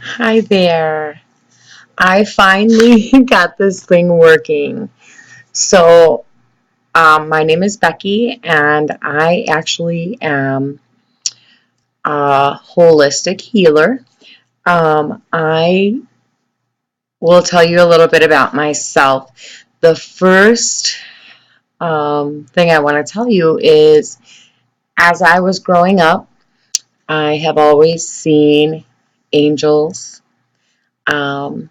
Hi there. I finally got this thing working. So, my name is Becky, and I actually am a holistic healer. I will tell you a little bit about myself. The first thing I want to tell you is as I was growing up, I have always seen angels um,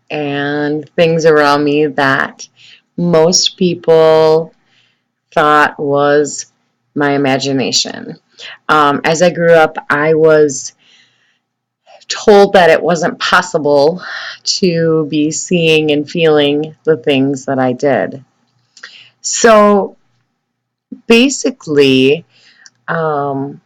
and things around me that most people thought was my imagination. As I grew up, I was told that it wasn't possible to be seeing and feeling the things that I did. So basically, um,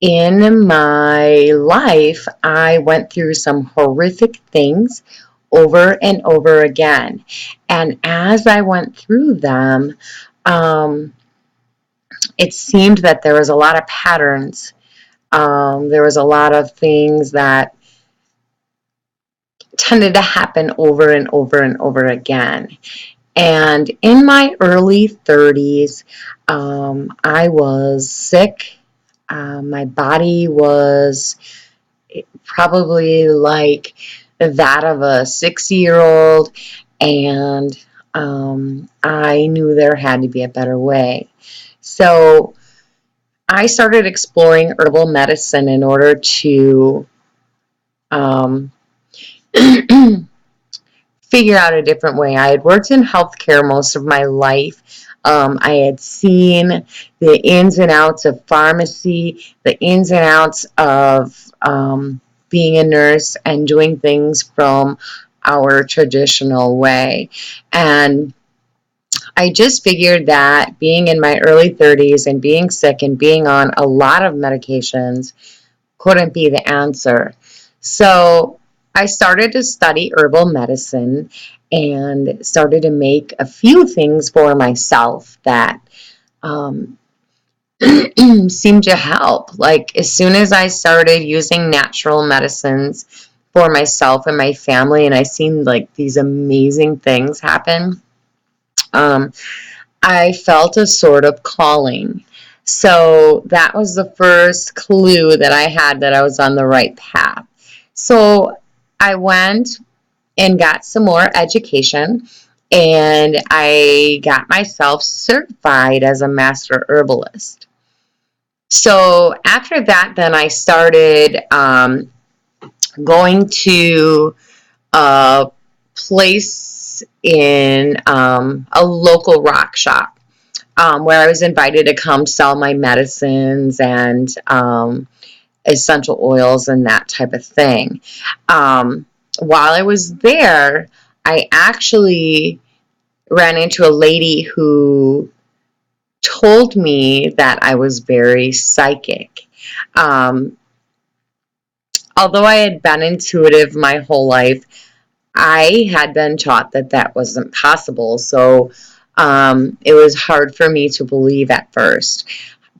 in my life, I went through some horrific things over and over again. And as I went through them, um, it seemed that there was a lot of patterns. There was a lot of things that tended to happen over and over and over again. And in my early 30s, I was sick. My body was probably like that of a 6-year-old, and I knew there had to be a better way. So I started exploring herbal medicine in order to um, figure out a different way. I had worked in healthcare most of my life. I had seen the ins and outs of pharmacy, the ins and outs of being a nurse and doing things from our traditional way. And I just figured that being in my early 30s and being sick and being on a lot of medications couldn't be the answer. So I started to study herbal medicine and started to make a few things for myself that um, seemed to help. Like as soon as I started using natural medicines for myself and my family, and I seen like these amazing things happen, um, I felt a sort of calling. So that was the first clue that I had that I was on the right path. So I went and got some more education, and I got myself certified as a master herbalist. So after that, then I started going to a place in a local rock shop where I was invited to come sell my medicines and essential oils and that type of thing. While I was there, I actually ran into a lady who told me that I was very psychic. Um, Although I had been intuitive my whole life, I had been taught that that wasn't possible. So it was hard for me to believe at first.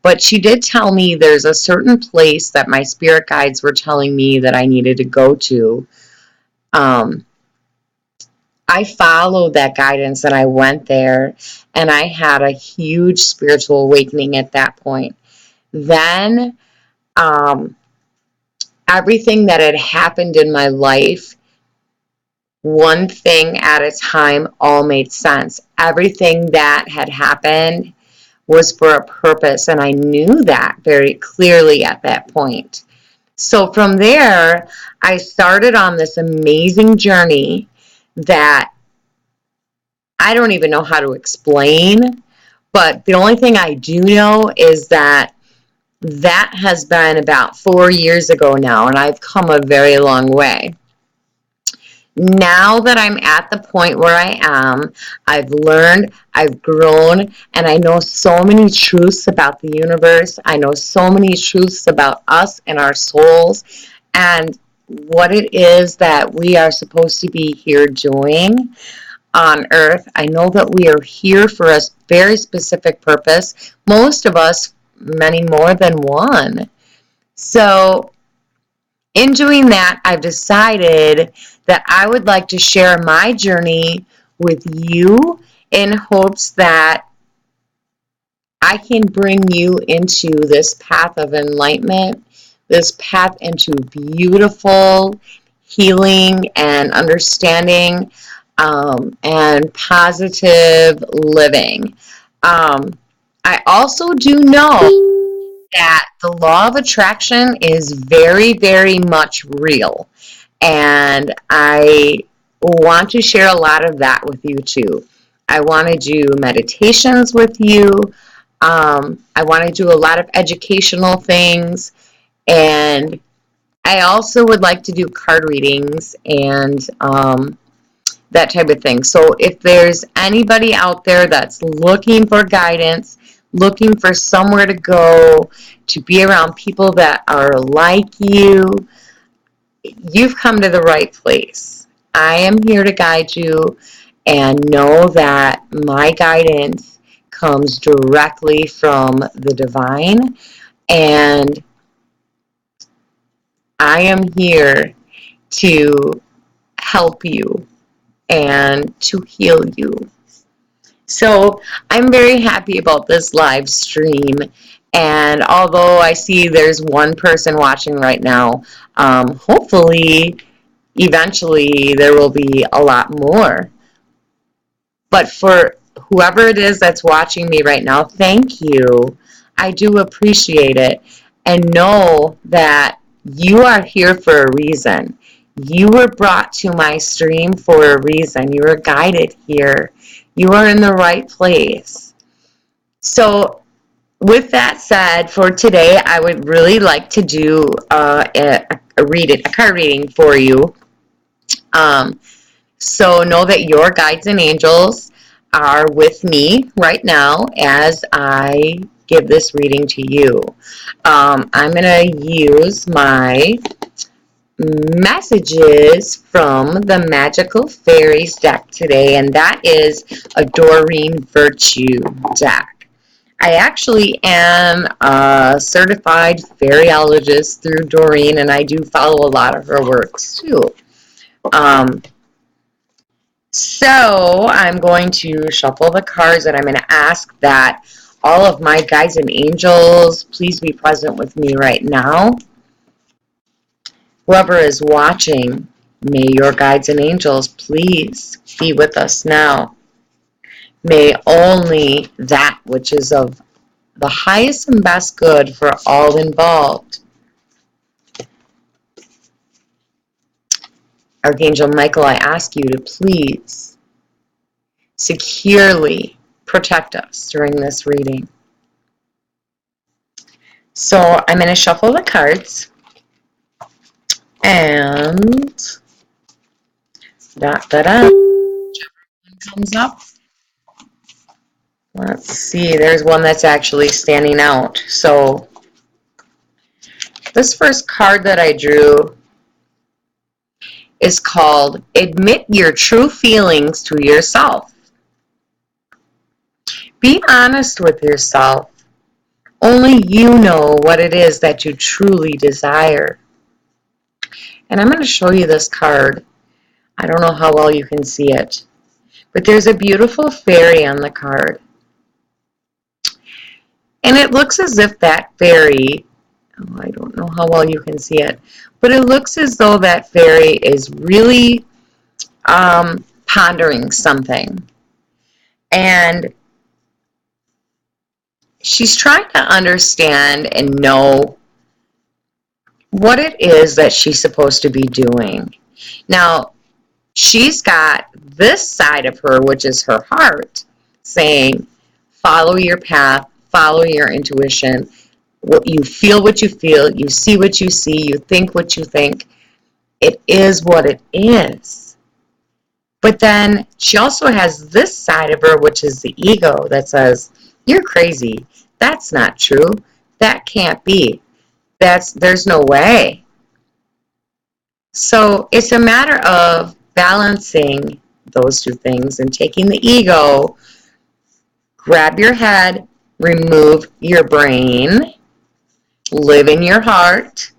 But she did tell me there's a certain place that my spirit guides were telling me that I needed to go to. Um, I followed that guidance and I went there, and I had a huge spiritual awakening at that point. Then um, everything that had happened in my life, one thing at a time, all made sense. Everything that had happened was for a purpose, and I knew that very clearly at that point. So from there, I started on this amazing journey that I don't even know how to explain, but the only thing I do know is that that has been about 4 years ago now, and I've come a very long way. Now that I'm at the point where I am, I've learned, I've grown, and I know so many truths about the universe. I know so many truths about us and our souls and what it is that we are supposed to be here doing on earth. I know that we are here for a very specific purpose. Most of us, many more than one. So In doing that, I've decided that I would like to share my journey with you in hopes that I can bring you into this path of enlightenment, this path into beautiful healing and understanding, and positive living. Um, I also do know that the law of attraction is very, very much real. And I want to share a lot of that with you too. I want to do meditations with you. I want to do a lot of educational things. And I also would like to do card readings and that type of thing. So if there's anybody out there that's looking for guidance, looking for somewhere to go, to be around people that are like you, you've come to the right place. I am here to guide you, and know that my guidance comes directly from the divine, and I am here to help you and to heal you. So I'm very happy about this live stream. And although I see there's one person watching right now, hopefully, eventually, there will be a lot more. But for whoever it is that's watching me right now, thank you. I do appreciate it. And know that you are here for a reason. You were brought to my stream for a reason. You were guided here. You are in the right place. So, with that said, for today, I would really like to do a card reading for you. Um, So know that your guides and angels are with me right now as I give this reading to you. I'm going to use my messages from the Magical Fairies deck today, and that is a Doreen Virtue deck. I actually am a certified fairyologist through Doreen, and I do follow a lot of her works too. Um, So I'm going to shuffle the cards, and I'm going to ask that all of my guides and angels please be present with me right now. Whoever is watching, may your guides and angels please be with us now. May only that which is of the highest and best good for all involved. Archangel Michael, I ask you to please securely protect us during this reading. So I'm going to shuffle the cards, and comes up. Let's see, there's one that's actually standing out. So this first card that I drew is called Admit Your True Feelings to Yourself. Be honest with yourself. Only you know what it is that you truly desire. And I'm going to show you this card. I don't know how well you can see it, but there's a beautiful fairy on the card. And it looks as if that fairy, oh, I don't know how well you can see it, but it looks as though that fairy is really pondering something. And she's trying to understand and know what it is that she's supposed to be doing. Now, she's got this side of her, which is her heart, saying, follow your path, follow your intuition. What you feel, what you feel, you see what you see, you think what you think. It is what it is. But then she also has this side of her, which is the ego, that says, you're crazy. That's not true. That can't be. There's no way. So it's a matter of balancing those two things and taking the ego, grab your head, remove your brain, live in your heart,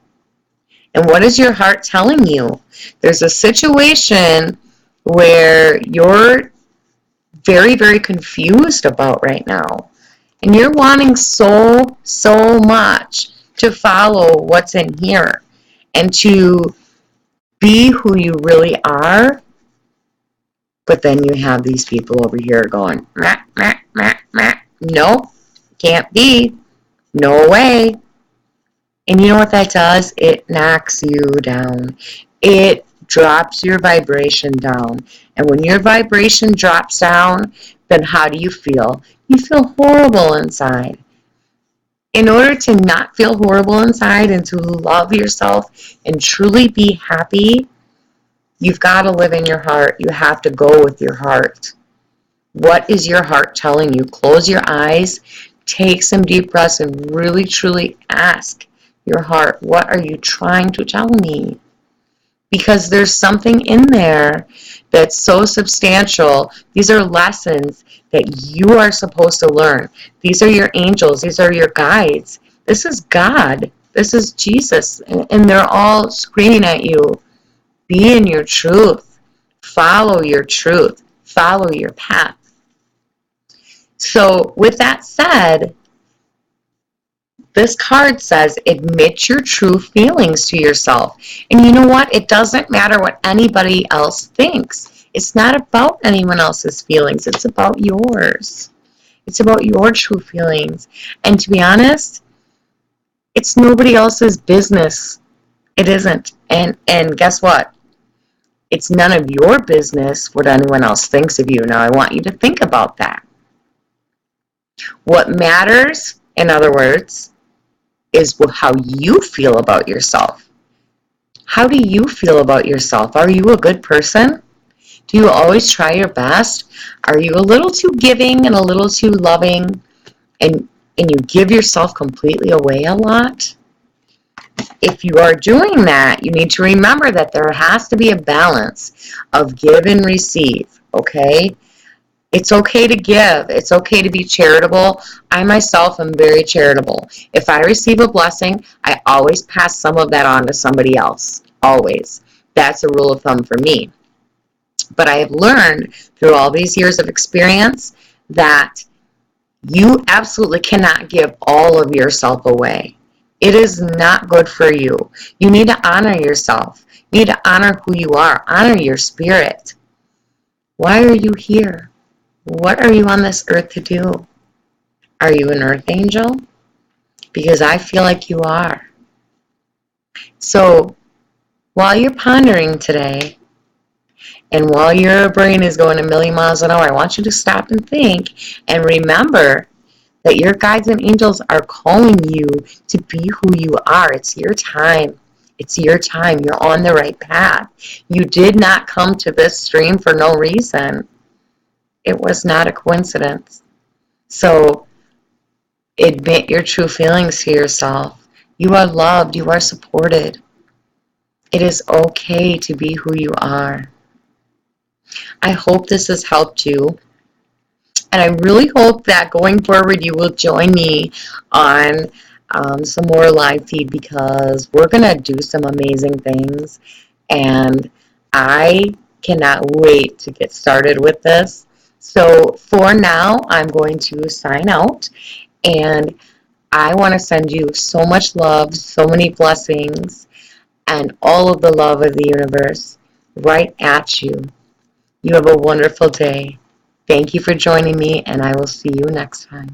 And what is your heart telling you? There's a situation where you're very, very confused about right now. And you're wanting so much to follow what's in here and to be who you really are. But then you have these people over here going, meh, meh, meh, meh. No, can't be. No way. And you know what that does? It knocks you down. It drops your vibration down. And when your vibration drops down, then how do you feel? You feel horrible inside. In order to not feel horrible inside and to love yourself and truly be happy, you've got to live in your heart. You have to go with your heart. What is your heart telling you? Close your eyes, take some deep breaths, and really, truly ask your heart, what are you trying to tell me? Because there's something in there that's so substantial. These are lessons that you are supposed to learn. These are your angels. These are your guides. This is God. This is Jesus. And they're all screaming at you. Be in your truth. Follow your truth. Follow your path. So with that said, this card says admit your true feelings to yourself. And you know what? It doesn't matter what anybody else thinks. It's not about anyone else's feelings. It's about yours. It's about your true feelings. And to be honest, it's nobody else's business. It isn't. And guess what? It's none of your business what anyone else thinks of you. Now, I want you to think about that. What matters, in other words, is how you feel about yourself. How do you feel about yourself? Are you a good person? Do you always try your best? Are you a little too giving and a little too loving and you give yourself completely away a lot? If you are doing that, you need to remember that there has to be a balance of give and receive, okay? It's okay to give. It's okay to be charitable. I myself am very charitable. If I receive a blessing, I always pass some of that on to somebody else. Always. That's a rule of thumb for me. But I have learned through all these years of experience that you absolutely cannot give all of yourself away. It is not good for you. You need to honor yourself. You need to honor who you are. Honor your spirit. Why are you here? What are you on this earth to do? Are you an earth angel? Because I feel like you are. So while you're pondering today, and while your brain is going a million miles an hour, I want you to stop and think and remember that your guides and angels are calling you to be who you are. It's your time. It's your time. You're on the right path. You did not come to this stream for no reason. It was not a coincidence. So admit your true feelings to yourself. You are loved. You are supported. It is okay to be who you are. I hope this has helped you. And I really hope that going forward you will join me on some more live feed because we're going to do some amazing things. And I cannot wait to get started with this. So for now, I'm going to sign out. And I want to send you so much love, so many blessings, and all of the love of the universe right at you. You have a wonderful day. Thank you for joining me, and I will see you next time.